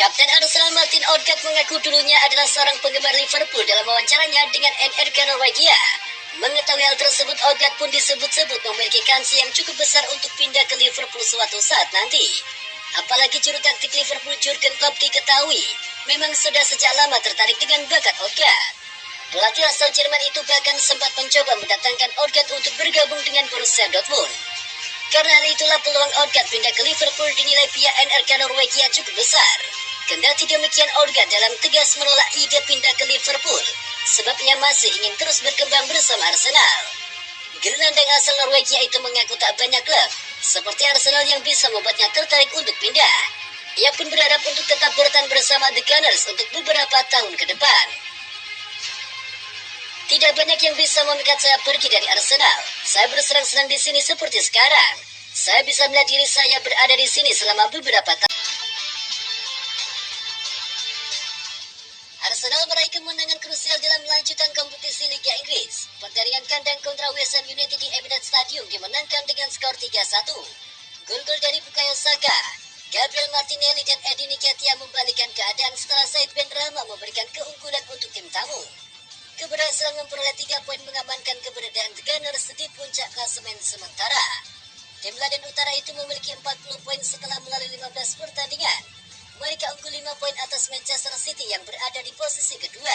Kapten Arsenal Martin Odegaard mengaku dulunya adalah seorang penggemar Liverpool dalam wawancaranya dengan NRK Norwegia. Mengetahui hal tersebut, Odegaard pun disebut-sebut memiliki kans yang cukup besar untuk pindah ke Liverpool suatu saat nanti. Apalagi juru taktik Liverpool Jurgen Klopp diketahui memang sudah sejak lama tertarik dengan bakat Odegaard. Pelatih asal Jerman itu bahkan sempat mencoba mendatangkan Odegaard untuk bergabung dengan Borussia Dortmund. Karena hal itulah peluang Odegaard pindah ke Liverpool dinilai pihak NRK Norwegia cukup besar. Kendati demikian, Odegaard dalam tegas menolak ide pindah ke Liverpool, sebabnya masih ingin terus berkembang bersama Arsenal. Gelandang asal Norwegia itu mengaku tak banyak klub seperti Arsenal yang bisa membuatnya tertarik untuk pindah. Ia pun berharap untuk tetap bertahan bersama The Gunners untuk beberapa tahun ke depan. Tidak banyak yang bisa memikat saya pergi dari Arsenal. Saya bersenang-senang di sini seperti sekarang. Saya bisa melihat diri saya berada di sini selama beberapa tahun. Arsenal meraih kemenangan krusial dalam lanjutan kompetisi Liga Inggris. Pertandingan kandang kontra West Ham United di Emirates Stadium dimenangkan dengan skor 3-1. Gol-gol dari Bukayo Saka, Gabriel Martinelli dan Eddie Nketiah membalikkan keadaan setelah Said Ben Rama memberikan keunggulan untuk tim tamu. Keberhasilan memperoleh 3 poin mengamankan keberadaan The Gunners di puncak klasemen sementara. Tim London Utara itu memiliki 40 poin setelah melalui 15 pertandingan. Mereka unggul 5 poin atas Manchester City yang berada di posisi kedua.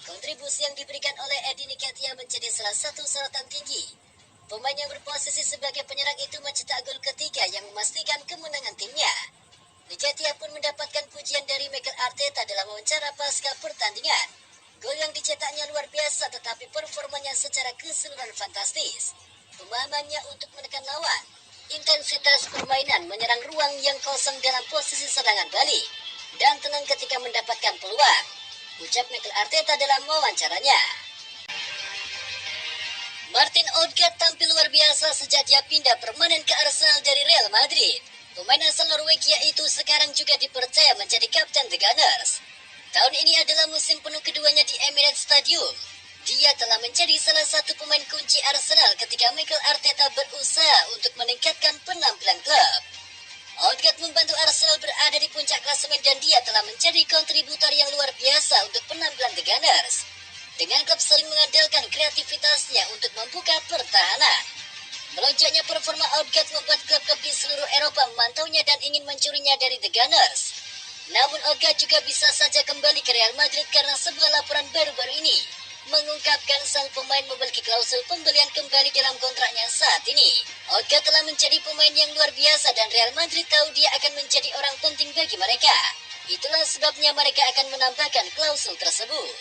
Kontribusi yang diberikan oleh Eddie Nketiah menjadi salah satu sorotan tinggi. Pemain yang berposisi sebagai penyerang itu mencetak gol ketiga yang memastikan kemenangan timnya. Nketiah pun mendapatkan pujian dari Mikel Arteta dalam wawancara pasca pertandingan. Gol yang dicetaknya luar biasa, tetapi performanya secara keseluruhan fantastis. Pemahamannya untuk menekan lawan, intensitas permainan, menyerang ruang yang kosong dalam posisi serangan balik, dan tenang ketika mendapatkan peluang, ucap Mikel Arteta dalam wawancaranya. Martin Odegaard tampil luar biasa sejak dia pindah permanen ke Arsenal dari Real Madrid. Pemain asal Norwegia itu sekarang juga dipercaya menjadi kapten The Gunners. Tahun ini adalah musim penuh keduanya di Emirates Stadium. Dia telah menjadi salah satu pemain kunci Arsenal ketika Mikel Arteta berusaha untuk meningkatkan penampilan klub. Odegaard membantu Arsenal berada di puncak klasemen dan dia telah menjadi kontributor yang luar biasa untuk penampilan The Gunners. Dengan klub sering mengandalkan kreativitasnya untuk membuka pertahanan. Melonjaknya performa Odegaard membuat klub-klub di seluruh Eropa memantaunya dan ingin mencurinya dari The Gunners. Namun Odegaard juga bisa saja kembali ke Real Madrid karena sebuah laporan baru-baru ini mengungkapkan sang pemain memiliki klausul pembelian kembali dalam kontraknya saat ini. Odegaard telah menjadi pemain yang luar biasa dan Real Madrid tahu dia akan menjadi orang penting bagi mereka. Itulah sebabnya mereka akan menambahkan klausul tersebut.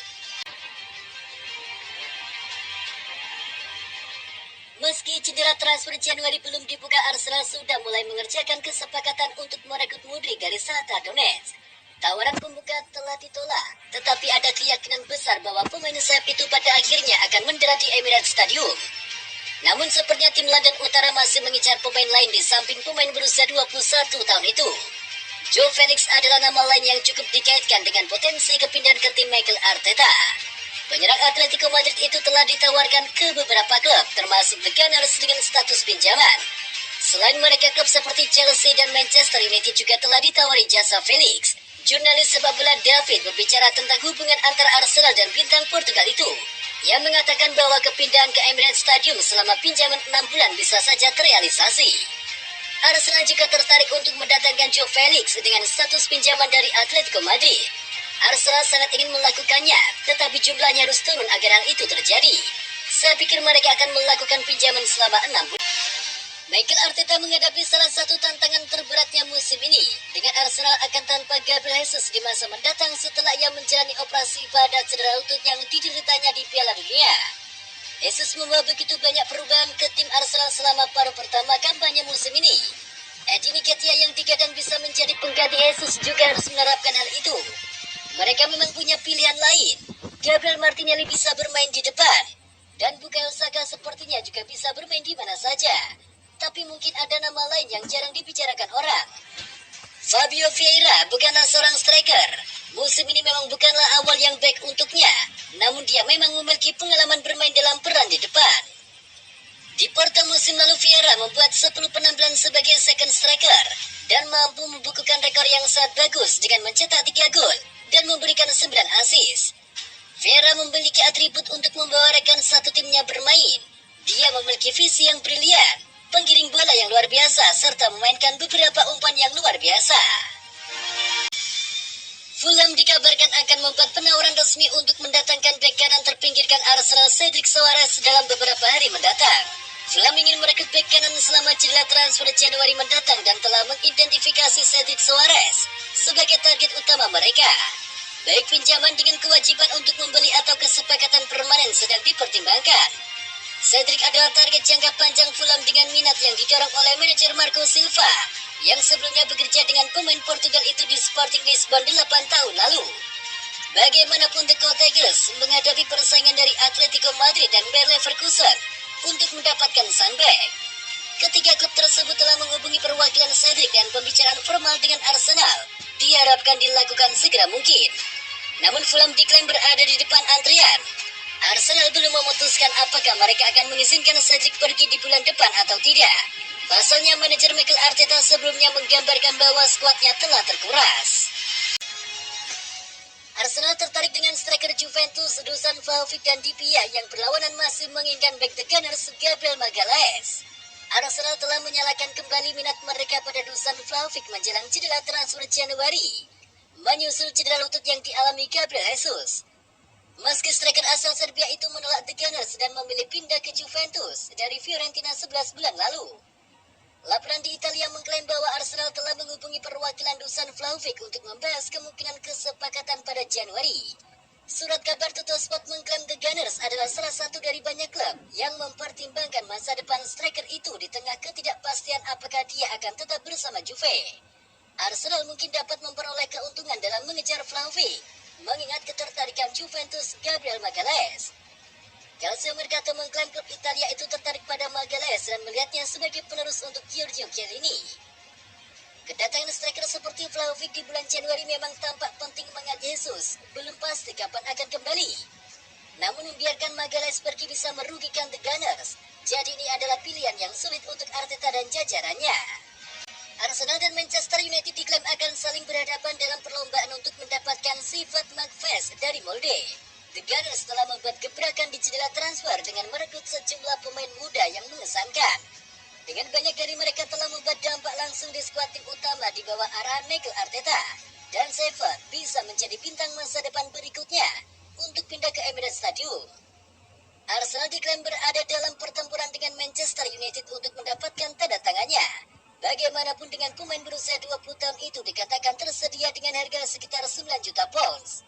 Meski jendela transfer Januari belum dibuka, Arsenal sudah mulai mengerjakan kesepakatan untuk merekrut Mudryk dari Shakhtar Donetsk. Tawaran pembuka telah ditolak, tetapi ada keyakinan besar bahwa pemain sayap itu pada akhirnya akan mendarat di Emirates Stadium. Namun sepertinya tim London Utara masih mengincar pemain lain di samping pemain berusia 21 tahun itu. Joe Felix adalah nama lain yang cukup dikaitkan dengan potensi kepindahan ke tim Mikel Arteta. Penyerang Atletico Madrid itu telah ditawarkan ke beberapa klub, termasuk The Gunners dengan status pinjaman. Selain mereka, klub seperti Chelsea dan Manchester United juga telah ditawari jasa Felix. Jurnalis sepak bola David berbicara tentang hubungan antara Arsenal dan bintang Portugal itu. Ia mengatakan bahwa kepindahan ke Emirates Stadium selama pinjaman 6 bulan bisa saja terrealisasi. Arsenal juga tertarik untuk mendatangkan Joe Felix dengan status pinjaman dari Atletico Madrid. Arsenal sangat ingin melakukannya, tetapi jumlahnya harus turun agar hal itu terjadi. Saya pikir mereka akan melakukan pinjaman selama 6 bulan. Mikel Arteta menghadapi salah satu tantangan terberatnya musim ini, dengan Arsenal akan tanpa Gabriel Jesus di masa mendatang setelah ia menjalani operasi pada cedera lutut yang dideritanya di Piala Dunia. Jesus membawa begitu banyak perubahan ke tim Arsenal selama paruh pertama kampanye musim ini. Eddie Nketiah yang digadang bisa menjadi pengganti Jesus juga harus menerapkan hal itu. Mereka memang punya pilihan lain. Gabriel Martinelli bisa bermain di depan, dan Bukayo Saka sepertinya juga bisa bermain di mana saja. Tapi mungkin ada nama lain yang jarang dibicarakan orang. Fabio Vieira bukanlah seorang striker. Musim ini memang bukanlah awal yang baik untuknya, namun dia memang memiliki pengalaman bermain dalam peran di depan. Di Serta musim lalu Vieira membuat 10 penampilan sebagai second striker dan mampu membukukan rekor yang sangat bagus dengan mencetak 3 gol dan memberikan 9 assist. Vieira memiliki atribut untuk membawa rekan satu timnya bermain. Dia memiliki visi yang brilian, penggiring bola yang luar biasa, serta memainkan beberapa umpan yang luar biasa. Fulham dikabarkan akan membuat penawaran resmi untuk mendatangkan bek kanan terpinggirkan Arsenal Cedric Soares dalam beberapa hari mendatang. Fulham ingin merekrut bek kanan selama jendela transfer Januari mendatang dan telah mengidentifikasi Cedric Soares sebagai target utama mereka. Baik pinjaman dengan kewajiban untuk membeli atau kesepakatan permanen sedang dipertimbangkan. Cedric adalah target jangka panjang Fulham dengan minat yang didorong oleh manajer Marco Silva yang sebelumnya bekerja dengan pemain Portugal itu di Sporting Lisbon 8 tahun lalu. Bagaimanapun The Cougars menghadapi persaingan dari Atletico Madrid dan Bayer Leverkusen untuk mendapatkan sang bek. Ketiga klub tersebut telah menghubungi perwakilan Cedric dan pembicaraan formal dengan Arsenal diharapkan dilakukan segera mungkin. Namun Fulham diklaim berada di depan antrian. Arsenal belum memutuskan apakah mereka akan mengizinkan Cedric pergi di bulan depan atau tidak. Pasalnya manajer Mikel Arteta sebelumnya menggambarkan bahwa skuadnya telah terkuras. Arsenal tertarik dengan striker Juventus Dusan Vlahovic dan Dybala yang berlawanan masih menginginkan bek The Gunners Gabriel Magalhaes. Arsenal telah menyalakan kembali minat mereka pada Dusan Vlahovic menjelang jendela transfer Januari, menyusul cedera lutut yang dialami Gabriel Jesus. Meski striker asal Serbia itu menolak The Gunners dan memilih pindah ke Juventus dari Fiorentina 11 bulan lalu. Laporan di Italia mengklaim bahwa Arsenal telah menghubungi perwakilan Dusan Vlahovic untuk membahas kemungkinan kesepakatan pada Januari. Surat kabar Tuttosport mengklaim The Gunners adalah salah satu dari banyak klub yang mempertimbangkan masa depan striker itu di tengah ketidakpastian apakah dia akan tetap bersama Juve. Arsenal mungkin dapat memperoleh keuntungan dalam mengejar Vlahovic, mengingat ketertarikan Juventus Gabriel Magalhaes. Calcio Mercato mengklaim klub Italia itu tertarik pada Magalhaes dan melihatnya sebagai penerus untuk Giorgio Chiellini. Kedatangan striker seperti Vlahovic di bulan Januari memang tampak penting mengingat Jesus belum pasti kapan akan kembali. Namun membiarkan Magalhaes pergi bisa merugikan The Gunners, jadi ini adalah pilihan yang sulit untuk Arteta dan jajarannya. Arsenal dan Manchester United diklaim akan saling berhadapan dalam perlombaan untuk mendapatkan sifat Magfest dari Molde. The Gunners telah membuat gebrakan di jendela transfer dengan merekrut sejumlah pemain muda yang mengesankan. Dengan banyak dari mereka telah membuat dampak langsung di skuad tim utama di bawah arahan Mikel Arteta. Dan Seven bisa menjadi bintang masa depan berikutnya untuk pindah ke Emirates Stadium. Arsenal diklaim berada dalam pertempuran dengan Manchester United untuk mendapatkan tanda tangannya. Bagaimanapun dengan pemain berusia 20 tahun itu dikatakan tersedia dengan harga sekitar 9 juta pounds.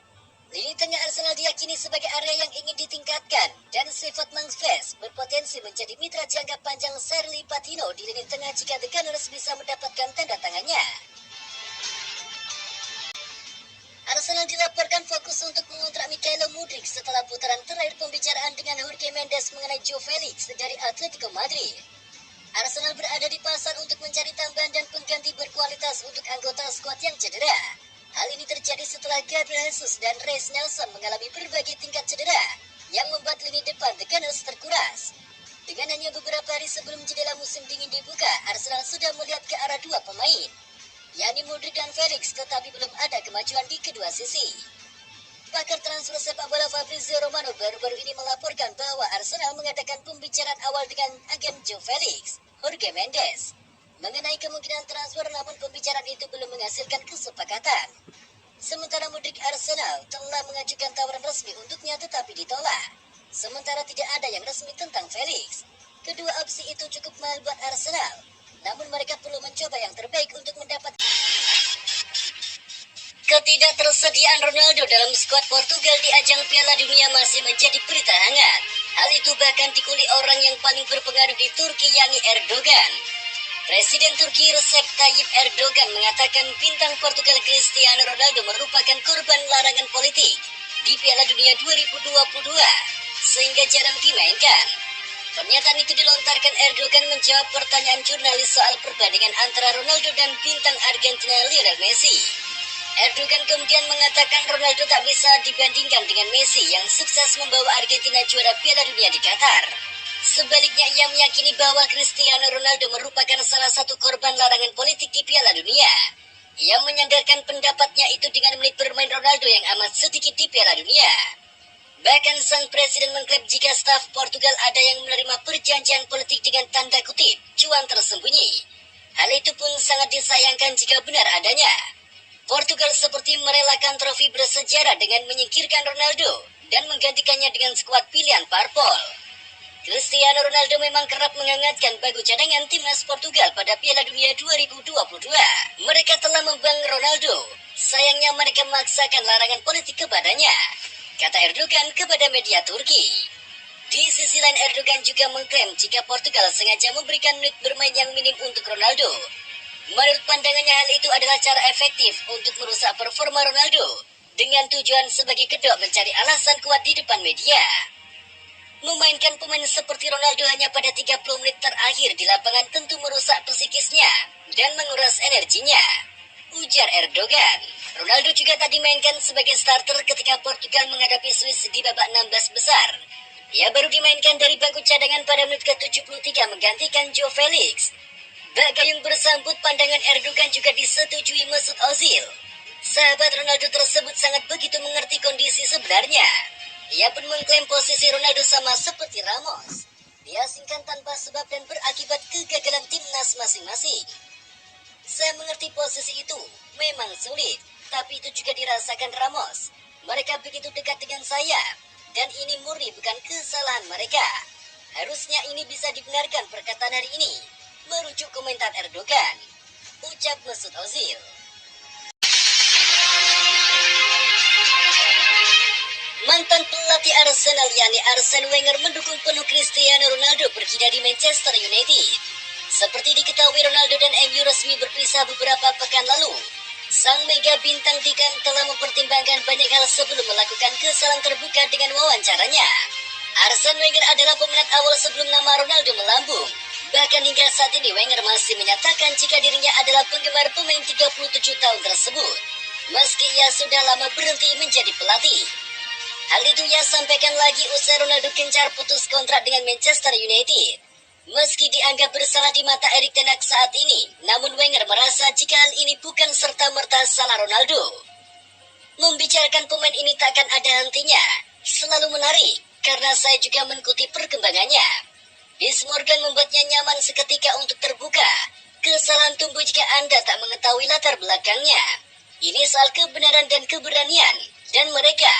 Lini tengah Arsenal diyakini sebagai area yang ingin ditingkatkan dan sifat Magfest berpotensi menjadi mitra jangka panjang Serli Patino di lini tengah jika The Gunners bisa mendapatkan tanda tangannya. Arsenal dilaporkan fokus untuk mengontrak Mykhailo Mudryk setelah putaran terakhir pembicaraan dengan Jorge Mendes mengenai Joe Felix dari Atletico Madrid. Arsenal berada di pasar untuk mencari tambahan dan pengganti berkualitas untuk anggota skuad yang cedera. Hal ini terjadi setelah Gabriel Jesus dan Reiss Nelson mengalami berbagai tingkat cedera yang membuat lini depan The Gunners terkuras. Dengan hanya beberapa hari sebelum jendela musim dingin dibuka, Arsenal sudah melihat ke arah dua pemain, yakni Mudryk dan Felix, tetapi belum ada kemajuan di kedua sisi. Pakar transfer sepak bola Fabrizio Romano baru-baru ini melaporkan bahwa Arsenal mengadakan pembicaraan awal dengan agen Joe Felix, Jorge Mendes, mengenai kemungkinan transfer, namun pembicaraan itu belum menghasilkan kesepakatan. Sementara Mudryk, Arsenal telah mengajukan tawaran resmi untuknya tetapi ditolak. Sementara tidak ada yang resmi tentang Felix. Kedua opsi itu cukup mahal buat Arsenal, namun mereka perlu mencoba yang terbaik untuk mendapat. Ketidaktersediaan Ronaldo dalam skuad Portugal di ajang Piala Dunia masih menjadi berita hangat. Hal itu bahkan dikulik orang yang paling berpengaruh di Turki, yakni Erdogan. Presiden Turki Recep Tayyip Erdogan mengatakan bintang Portugal Cristiano Ronaldo merupakan korban larangan politik di Piala Dunia 2022 sehingga jarang dimainkan. Pernyataan itu dilontarkan Erdogan menjawab pertanyaan jurnalis soal perbandingan antara Ronaldo dan bintang Argentina Lionel Messi. Erdogan kemudian mengatakan Ronaldo tak bisa dibandingkan dengan Messi yang sukses membawa Argentina juara Piala Dunia di Qatar. Sebaliknya, ia meyakini bahwa Cristiano Ronaldo merupakan salah satu korban larangan politik di Piala Dunia. Ia menyandarkan pendapatnya itu dengan menit bermain Ronaldo yang amat sedikit di Piala Dunia. Bahkan sang presiden mengklaim jika staf Portugal ada yang menerima perjanjian politik dengan tanda kutip cuan tersembunyi. Hal itu pun sangat disayangkan jika benar adanya. Portugal seperti merelakan trofi bersejarah dengan menyingkirkan Ronaldo dan menggantikannya dengan skuad pilihan parpol. Cristiano Ronaldo memang kerap menghangatkan bangku cadangan timnas Portugal pada Piala Dunia 2022. Mereka telah membuang Ronaldo. Sayangnya mereka memaksakan larangan politik kepadanya, kata Erdogan kepada media Turki. Di sisi lain, Erdogan juga mengklaim jika Portugal sengaja memberikan menit bermain yang minim untuk Ronaldo. Menurut pandangannya, hal itu adalah cara efektif untuk merusak performa Ronaldo dengan tujuan sebagai kedok mencari alasan kuat di depan media. Memainkan pemain seperti Ronaldo hanya pada 30 menit terakhir di lapangan tentu merusak psikisnya dan menguras energinya, ujar Erdogan. Ronaldo juga tak dimainkan sebagai starter ketika Portugal menghadapi Swiss di babak 16 besar. Ia baru dimainkan dari bangku cadangan pada menit ke-73 menggantikan Joe Felix. Bak Gayung bersambut pandangan Erdogan juga disetujui Mesut Ozil. Sahabat Ronaldo tersebut sangat begitu mengerti kondisi sebenarnya. Ia pun mengklaim posisi Ronaldo sama seperti Ramos, diasingkan tanpa sebab dan berakibat kegagalan timnas masing-masing. Saya mengerti posisi itu memang sulit, tapi itu juga dirasakan Ramos. Mereka begitu dekat dengan saya, dan ini murni bukan kesalahan mereka. Harusnya ini bisa dibenarkan perkataan hari ini, merujuk komentar Erdogan, ucap Mesut Ozil. Mantan pelatih Arsenal yakni Arsene Wenger mendukung penuh Cristiano Ronaldo pergi dari Manchester United. Seperti diketahui, Ronaldo dan MU resmi berpisah beberapa pekan lalu. Sang mega bintang diklaim telah mempertimbangkan banyak hal sebelum melakukan kesalahan terbuka dengan wawancaranya. Arsene Wenger adalah peminat awal sebelum nama Ronaldo melambung. Bahkan hingga saat ini Wenger masih menyatakan jika dirinya adalah penggemar pemain 37 tahun tersebut, meski ia sudah lama berhenti menjadi pelatih. Hal itu ia sampaikan lagi usai Ronaldo gencar putus kontrak dengan Manchester United. Meski dianggap bersalah di mata Erik ten Hag saat ini, namun Wenger merasa jika hal ini bukan serta-merta salah Ronaldo. Membicarakan pemain ini takkan ada hentinya, selalu menarik, karena saya juga mengikuti perkembangannya. Piers Morgan membuatnya nyaman seketika untuk terbuka. Kesalahan tumbuh jika Anda tak mengetahui latar belakangnya. Ini soal kebenaran dan keberanian, dan mereka,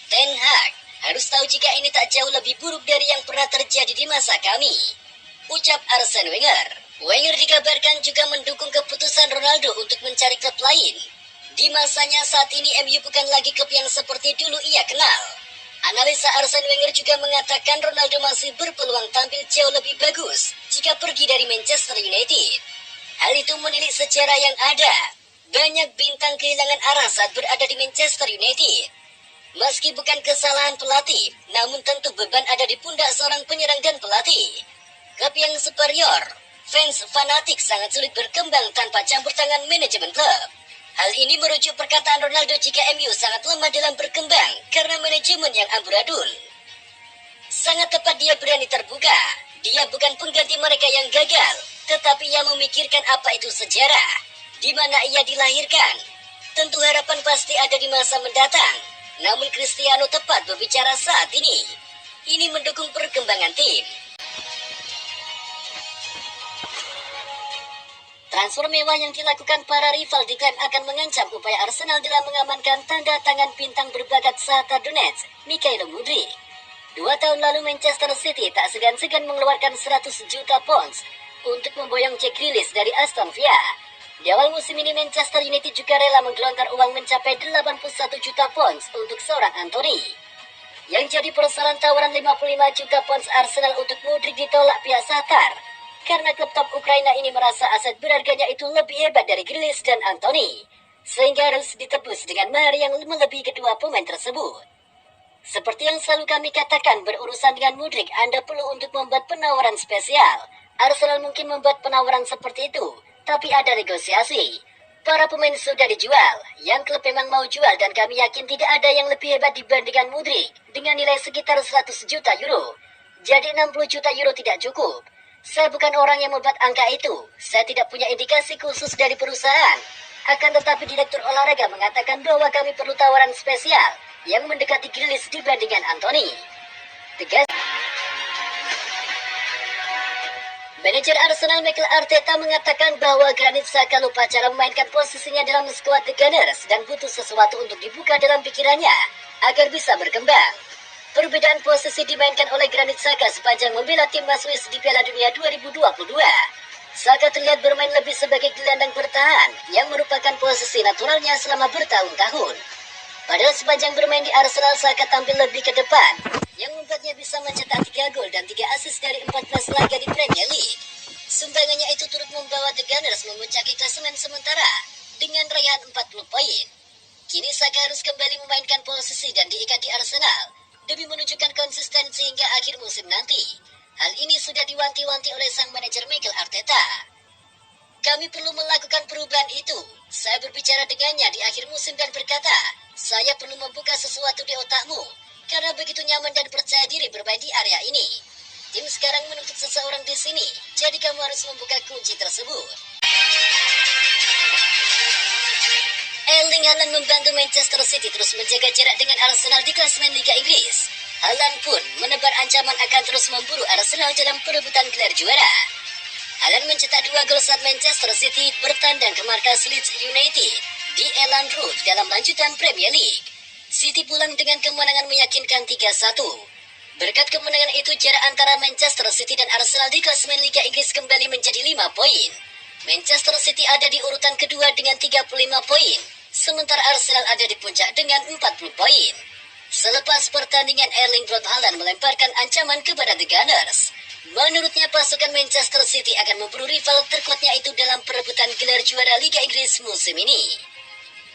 Ten Hag, harus tahu jika ini tak jauh lebih buruk dari yang pernah terjadi di masa kami, ucap Arsene Wenger. Wenger dikabarkan juga mendukung keputusan Ronaldo untuk mencari klub lain. Di masanya saat ini MU bukan lagi klub yang seperti dulu ia kenal. Analisa Arsene Wenger juga mengatakan Ronaldo masih berpeluang tampil jauh lebih bagus jika pergi dari Manchester United. Hal itu menilik sejarah yang ada. Banyak bintang kehilangan arah saat berada di Manchester United. Meski bukan kesalahan pelatih, namun tentu beban ada di pundak seorang penyerang dan pelatih. Klub yang superior, fans fanatik sangat sulit berkembang tanpa campur tangan manajemen klub. Hal ini merujuk perkataan Ronaldo jika MU sangat lemah dalam berkembang karena manajemen yang amburadul. Sangat tepat dia berani terbuka. Dia bukan pengganti mereka yang gagal, tetapi ia memikirkan apa itu sejarah, di mana ia dilahirkan. Tentu harapan pasti ada di masa mendatang. Namun Cristiano tepat berbicara saat ini. Ini mendukung perkembangan tim. Transfer mewah yang dilakukan para rival diklaim akan mengancam upaya Arsenal dalam mengamankan tanda tangan bintang berbakat Shakhtar Donetsk, Mikhailo Mudryk. 2 tahun lalu Manchester City tak segan-segan mengeluarkan 100 juta pounds untuk memboyong Jack Grealish dari Aston Villa. Di awal musim ini Manchester United juga rela menggelontar uang mencapai 81 juta pounds untuk seorang Anthony. Yang jadi persoalan tawaran 55 juta pounds Arsenal untuk Mudryk ditolak pihak Shakhtar, karena klub top Ukraina ini merasa aset berharganya itu lebih hebat dari Grealish dan Anthony, sehingga harus ditebus dengan mahar yang melebihi kedua pemain tersebut. Seperti yang selalu kami katakan, berurusan dengan Mudryk Anda perlu untuk membuat penawaran spesial. Arsenal mungkin membuat penawaran seperti itu, tapi ada negosiasi. Para pemain sudah dijual, yang klub memang mau jual dan kami yakin tidak ada yang lebih hebat dibandingkan Mudryk dengan nilai sekitar 100 juta euro. Jadi 60 juta euro tidak cukup. Saya bukan orang yang membuat angka itu. Saya tidak punya indikasi khusus dari perusahaan. Akan tetapi Direktur Olahraga mengatakan bahwa kami perlu tawaran spesial yang mendekati Grealish dibandingkan Anthony. Tegas. Manajer Arsenal Mikel Arteta mengatakan bahwa Granit Xhaka lupa cara memainkan posisinya dalam skuad The Gunners dan butuh sesuatu untuk dibuka dalam pikirannya agar bisa berkembang. Perbedaan posisi dimainkan oleh Granit Xhaka sepanjang membela timnas Swiss di Piala Dunia 2022. Xhaka terlihat bermain lebih sebagai gelandang bertahan yang merupakan posisi naturalnya selama bertahun-tahun. Padahal sepanjang bermain di Arsenal, Xhaka tampil lebih ke depan, yang membuatnya bisa mencetak 3 gol dan 3 assist dari 14 laga di Premier League. Sumbangannya itu turut membawa The Gunners memuncaki klasemen sementara dengan raihan 40 poin. Kini Xhaka harus kembali memainkan posisi dan diikat di Arsenal demi menunjukkan konsistensi hingga akhir musim nanti. Hal ini sudah diwanti-wanti oleh sang manajer Mikel Arteta. Kami perlu melakukan perubahan itu. Saya berbicara dengannya di akhir musim dan berkata, saya perlu membuka sesuatu di otakmu, karena begitu nyaman dan percaya diri bermain di area ini. Tim sekarang menuntut seseorang di sini, jadi kamu harus membuka kunci tersebut. Erling Haaland membantu Manchester City terus menjaga jarak dengan Arsenal di klasemen Liga Inggris. Haaland pun menebar ancaman akan terus memburu Arsenal dalam perebutan gelar juara. Haaland mencetak 2 gol saat Manchester City bertandang ke markas Leeds United di Elland Road dalam lanjutan Premier League. City pulang dengan kemenangan meyakinkan 3-1. Berkat kemenangan itu, jarak antara Manchester City dan Arsenal di klasemen Liga Inggris kembali menjadi 5 poin. Manchester City ada di urutan kedua dengan 35 poin, sementara Arsenal ada di puncak dengan 40 poin. Selepas pertandingan, Erling Braut Haaland melemparkan ancaman kepada The Gunners. Menurutnya, pasukan Manchester City akan memburu rival terkuatnya itu dalam perebutan gelar juara Liga Inggris musim ini.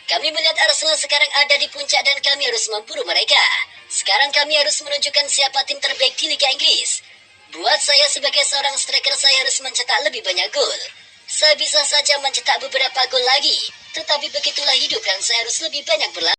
Kami melihat Arsenal sekarang ada di puncak dan kami harus memburu mereka. Sekarang kami harus menunjukkan siapa tim terbaik di Liga Inggris. Buat saya sebagai seorang striker, saya harus mencetak lebih banyak gol. Saya bisa saja mencetak beberapa gol lagi, tetapi begitulah hidup dan saya harus lebih banyak berlatih.